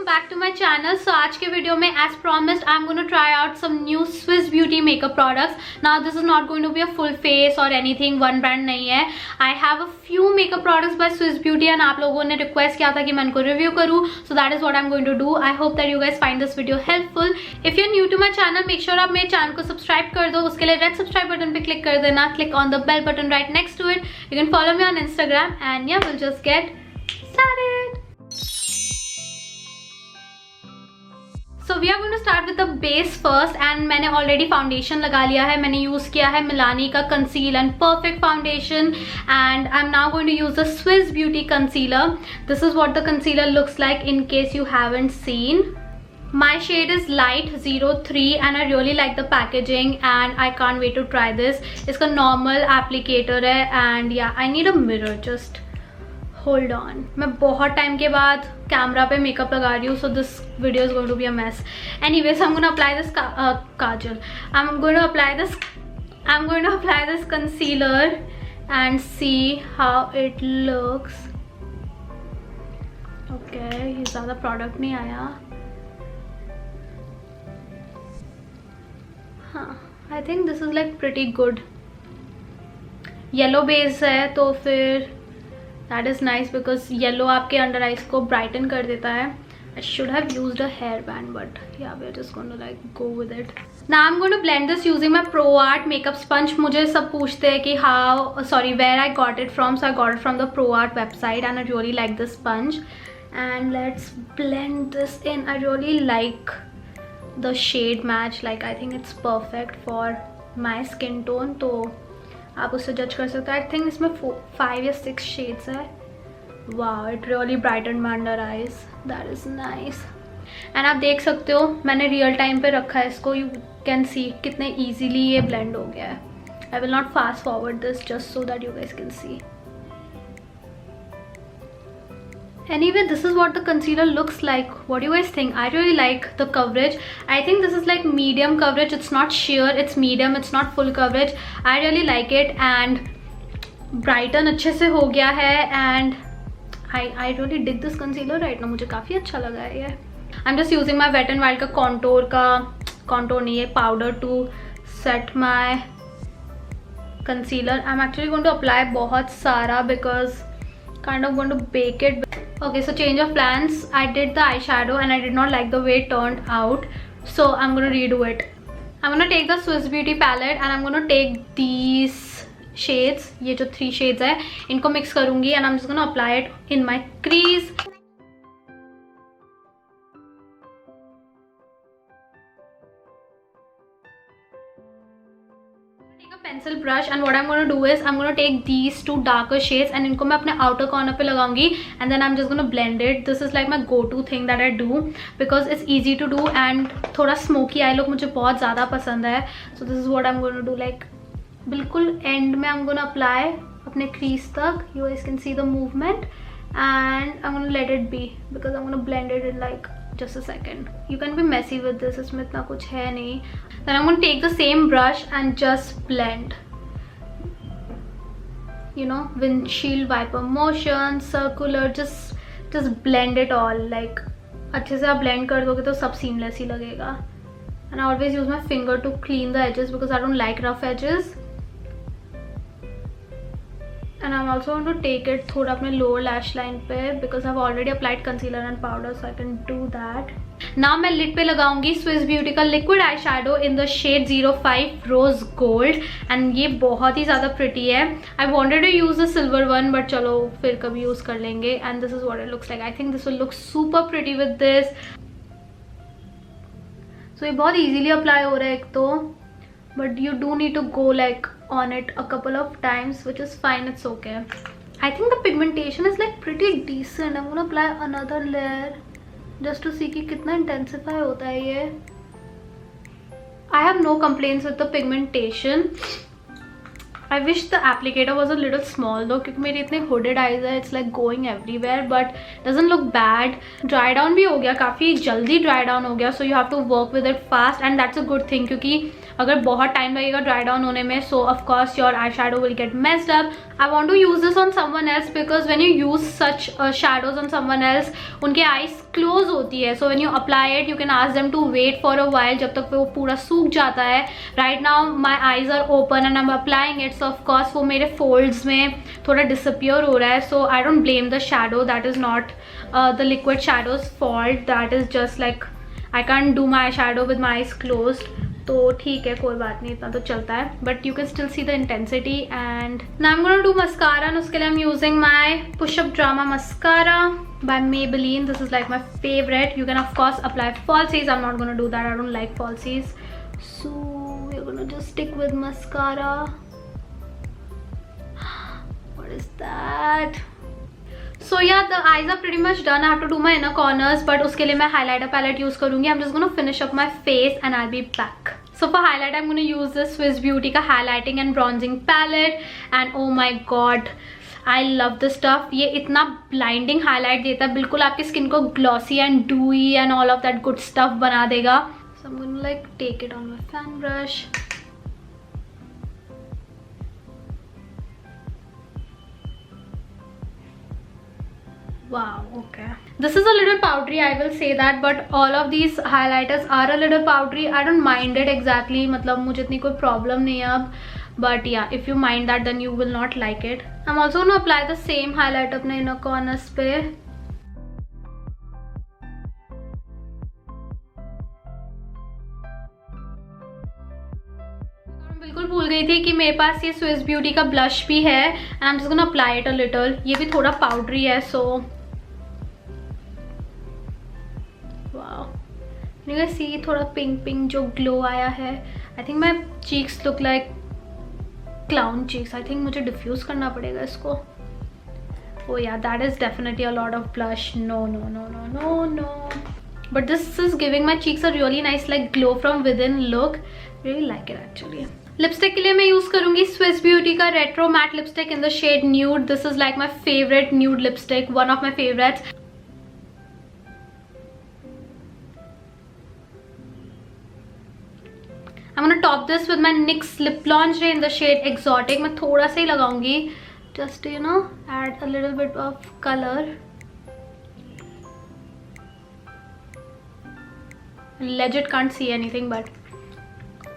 Back to my channel. So आज के video में as promised I am going to try out some new Swiss beauty makeup products. Now this is not going to be a full face or anything, one brand नहीं है। I have a few makeup products by Swiss beauty and आप लोगों ने request किया था कि मैं इनको रिव्यू करूँ, so that is what I am going to do. I hope that you guys find this video helpful. If you are new to my channel, make sure आप मेरे चैनल को सब्सक्राइब कर दो। उसके लिए रेड सब्सक्राइब बटन पे click कर देना, click on the bell button right next to it. You can follow me on Instagram and yeah will just get started. So we are going to start with the base first and मैंने already foundation लगा लिया है। मैंने use किया है मिलानी का Conceal and Perfect Foundation and I'm now going to use the Swiss Beauty Concealer. This is what the concealer looks like in case you haven't seen. My shade is light 03 and I really like the packaging and I can't wait to try this. इसका normal applicator है and yeah, I need a mirror. Just hold on. मैं बहुत time के बाद camera पे makeup लगा रही हूँ, so this video is going to be a mess. Anyways, I'm going to apply this kajal. I'm going to apply this concealer and see how it looks. Okay, ये ज़्यादा product नहीं आया. हाँ, I think this is like pretty good. Yellow base है तो फिर that is nice because yellow आपके under eyes को ब्राइटन कर देता है. I should have used a hairband but yeah, we're just going to like go with it. Now I'm going to blend this using my Pro Art makeup sponge. मुझे सब पूछते हैं कि where I got it from. So I got it from the Pro Art website and I really like this sponge. And let's blend this in. I really like the shade match. Like I think it's perfect for my skin tone. तो आप उससे जज कर सकते हो. I think इसमें 5 या 6 shades है. वाह, it really brighten my under eyes. That is nice. And आप देख सकते हो मैंने रियल टाइम पे रखा है इसको. यू कैन सी कितने ईजीली ये ब्लेंड हो गया है. I will not fast forward this just so that you guys can see. Anyway, this is what the concealer looks like. What do you guys think? I really like the coverage. I think this is like medium coverage. It's not sheer, it's medium, it's not full coverage. I really like it and brighten अच्छे से हो गया है and I really dig this concealer right now. मुझे काफ़ी अच्छा लगा है ये. I'm just using my Wet n Wild का contour नहीं है, powder to set my concealer. I'm actually going to apply बहुत सारा because kind of going to bake it. Okay, so change of plans. I did the eyeshadow and I did not like the way it turned out, so I'm going to redo it. I'm going to take the Swiss Beauty palette and I'm going to take these shades. ये जो 3 shades है इनको mix करूँगी and I'm just going to apply it in my crease. Pencil brush and what I am gonna do is I am gonna take these 2 darker shades and इनको मैं अपने outer corner पे लगाऊंगी and then I am just gonna blend it. This is like my go to thing that I do because it's easy to do and थोड़ा smoky eye look मुझे बहुत ज़्यादा पसंद है. So this is what I am gonna do. Like बिल्कुल and में आई am gonna apply अपने crease तक. You guys can see the movement and I am gonna let it be because I am gonna blend it in like just a second. You can be messy with this. इसमें इतना कुछ है नहीं. Then I'm going to take the same brush and just blend. You know, windshield wiper motion, circular, just blend it all. Like अच्छे से आप blend कर दोगे तो सब seamless ही लगेगा. And I always use my finger to clean the edges because I don't like rough edges. And I'm also going to take it थोड़ा अपने lower lash line पे because I've already applied concealer and powder, so I can do that. Now मैं lid पे लगाऊंगी Swiss Beauty का liquid eyeshadow in the shade 05 Rose Gold and ये बहुत ही ज़्यादा pretty है. I wanted to use the silver one but चलो फिर कभी use कर लेंगे. And this is what it looks like. I think this will look super pretty with this. So ये बहुत easily apply हो रहा है एक तो, but you do need to go like on it a couple of times, which is fine, it's okay. I think the pigmentation is like pretty decent. I'm gonna apply another layer just to see कि कितना intensify होता है ये. I have no complaints with the pigmentation. I wish the applicator was a little small though क्योंकि मेरी इतने hooded eyes है. It's like going everywhere but doesn't look bad. Dry down भी हो गया, काफ़ी जल्दी dry down हो गया, so you have to work with it fast and that's a good thing क्योंकि अगर बहुत टाइम लगेगा ड्राई डाउन होने में, so of course your eye shadow will get messed up. I want to use this on someone else because when you use such shadows on someone else, उनके eyes close होती है. So when you apply it, you can ask them to wait for a while जब तक वो पूरा सूख जाता है. Right now my eyes are open and I am applying it, so of course वो मेरे फोल्ड्स में थोड़ा डिसअपियर हो रहा है. So I don't blame the shadow, that is not the liquid shadow's fault, that is just like I can do my shadow with my eyes closed. तो ठीक है, कोई बात नहीं, इतना तो चलता है. But you can still see the intensity. And now I am gonna do mascara, and उसके लिए I am using my push up drama mascara by Maybelline. This is like my favorite. You can of course apply falsies. I'm not gonna do that. I don't like falsies. So we're gonna just stick with mascara. What is that? So yeah, the eyes are pretty much done. I have to do my inner corners, but उसके लिए मैं highlighter palette use करूँगी. I'm just gonna finish up my face and I'll be back. So for highlight, I'm gonna use this Swiss Beauty का highlighting and bronzing palette. And oh my god, I love this stuff. ये इतना blinding highlight देता है, बिल्कुल आपकी skin को glossy and dewy and all of that good stuff बना देगा. So I'm gonna like take it on my fan brush. Wow, okay. This is a little powdery, I will say that, but all of these highlighters are a little powdery. I don't mind it exactly, मतलब मुझे इतनी कोई problem नहीं है अब. But yeah, if you mind that, then you will not like it. I'm also going to apply the same highlight अपने inner corners पे. बिल्कुल भूल गई थी कि मेरे पास ये Swiss Beauty का blush भी है. And I'm just going to apply it a little. ये भी थोड़ा powdery है, so wow. You can see थोड़ा pink जो glow आया है. I think my cheeks look like clown cheeks. I think मुझे diffuse करना पड़ेगा इसको. Oh yeah, that is definitely a lot of blush. No. But this is giving my cheeks a really nice like glow from within look. Really like it actually. Lipstick के लिए मैं use करूंगी Swiss Beauty का Retro Matte Lipstick in the shade Nude. This is like my favorite nude lipstick, one of my favorites. I'm gonna top this with my NYX Lip Lingerie in the shade Exotic. मैं थोड़ा सा ही लगाऊंगी, just to, you know, add a little bit of color. Legit can't see anything, but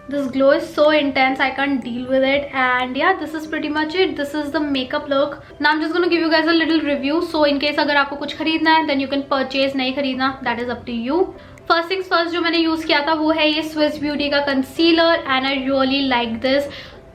this glow is so intense, I can't deal with it. And yeah, this is pretty much it. This is the makeup look. Now I'm just gonna give you guys a little review. So in case अगर आपको कुछ खरीदना है, then you can purchase. नहीं खरीदना, that is up to you. First things first जो मैंने use किया था वो है ये Swiss Beauty का concealer. And I really like this.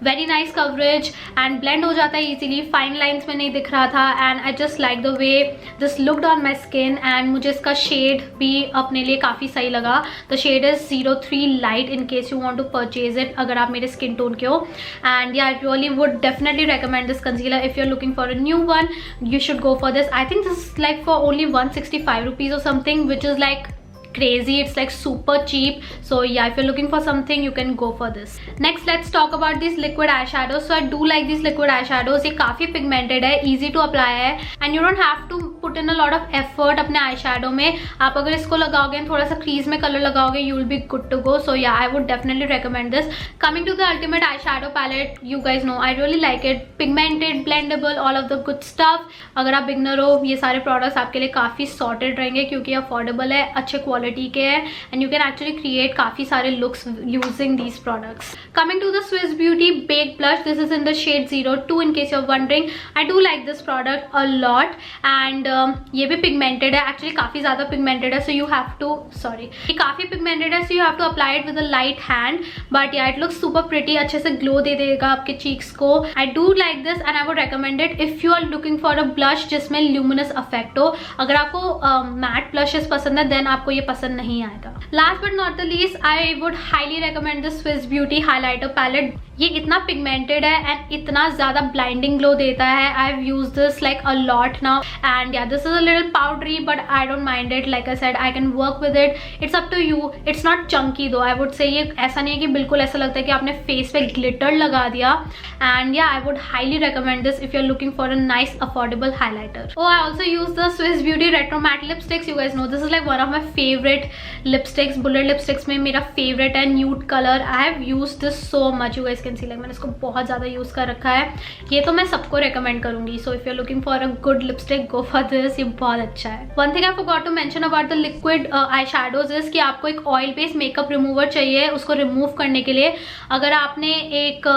Very nice coverage and blend हो जाता है इजीली. फाइन लाइंस में नहीं दिख रहा था. And I just like the way this looked on my skin. And मुझे इसका शेड भी अपने लिए काफ़ी सही लगा. The shade is 03 light in case you want to purchase it, अगर आप मेरे स्किन टोन के हो. And yeah I really would definitely recommend this concealer. If you are looking for a new one, you should go for this. I think this is like for only 165 rupees और something, which is like crazy. It's like super cheap. So yeah, if you're looking for something, you can go for this. Next, let's talk about these liquid eyeshadows. So I do like these liquid eyeshadows. ये काफी pigmented है, easy to apply है, and you don't have to put in a lot of effort अपने eyeshadow में. आप अगर इसको लगाओगे थोड़ा सा crease में color लगाओगे, you will be good to go. So yeah, I would definitely recommend this. Coming to the ultimate eyeshadow palette, you guys know I really like it. Pigmented, blendable, all of the good stuff. अगर आप beginner हो, ये सारे products आपके लिए काफी sorted रहेंगे क्योंकि affordable है, अच्छे quality के है, and you can actually create काफी सारे looks using these products. Coming to the Swiss Beauty Baked Blush, this is in the shade 02 in case you're wondering. I do like this product a lot, and ये भी pigmented है, actually काफी ज़्यादा pigmented है, so you have to, sorry, ये काफी pigmented है, so you have to apply it with a light hand, but yeah, it looks super pretty. अच्छे से glow दे देगा आपके cheeks को. I do like this and I would recommend it if you are looking for a blush जिसमें luminous effect हो. अगर आपको matte blushes पसंद है, then आपको ये पसंद नहीं आएगा. Last but not the least, I would highly recommend the Swiss Beauty highlighter palette. ये इतना पिगमेंटेड है एंड इतना ज़्यादा ब्लाइंडिंग ग्लो देता है. I have use this like a lot now and yeah this is a little powdery but I don't mind it. Like I said I can work with it. It's up to you. It's not chunky though. I would say ये ऐसा नहीं है कि बिल्कुल ऐसा लगता है कि आपने फेस पे ग्लिटर लगा दिया. And yeah I would highly recommend this if you are looking for a nice affordable highlighter. Oh, I also use the Swiss Beauty Retro Matte Lipsticks. You guys know this is like one of my favorite lipsticks. Bullet lipsticks में मेरा favorite है nude color. I have used this so much. You guys can see like मैंने इसको बहुत ज़्यादा use कर रखा है. ये तो मैं सबको recommend करूँगी. So if you're looking for a good lipstick, go for this. ये बहुत अच्छा है. One thing I forgot to mention about the liquid eyeshadows is कि आपको एक oil based makeup remover चाहिए उसको remove करने के लिए. अगर आपने एक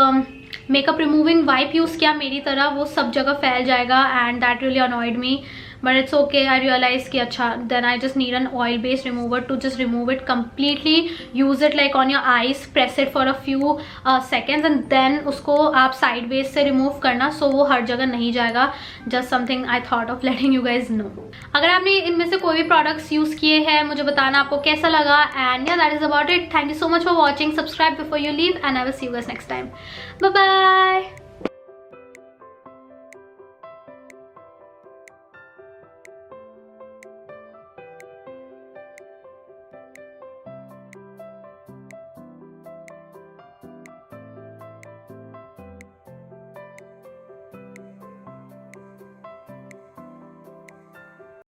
मेकअप रिमूविंग वाइप यूज़ किया मेरी तरह, वो सब जगह फैल जाएगा and that really annoyed me. But it's okay. I realize कि अच्छा then I just need an oil based remover to just remove it completely. Use it like on your eyes, press it for a few seconds and then उसको आप side base से remove करना. सो वो हर जगह नहीं जाएगा. Just something I thought of letting you guys know. अगर आपने इनमें से कोई भी प्रोडक्ट्स यूज़ किए हैं मुझे बताना आपको कैसा लगा. And yeah that is about it. Thank you so much for watching. Subscribe before you leave and I will see you guys next time. Bye bye.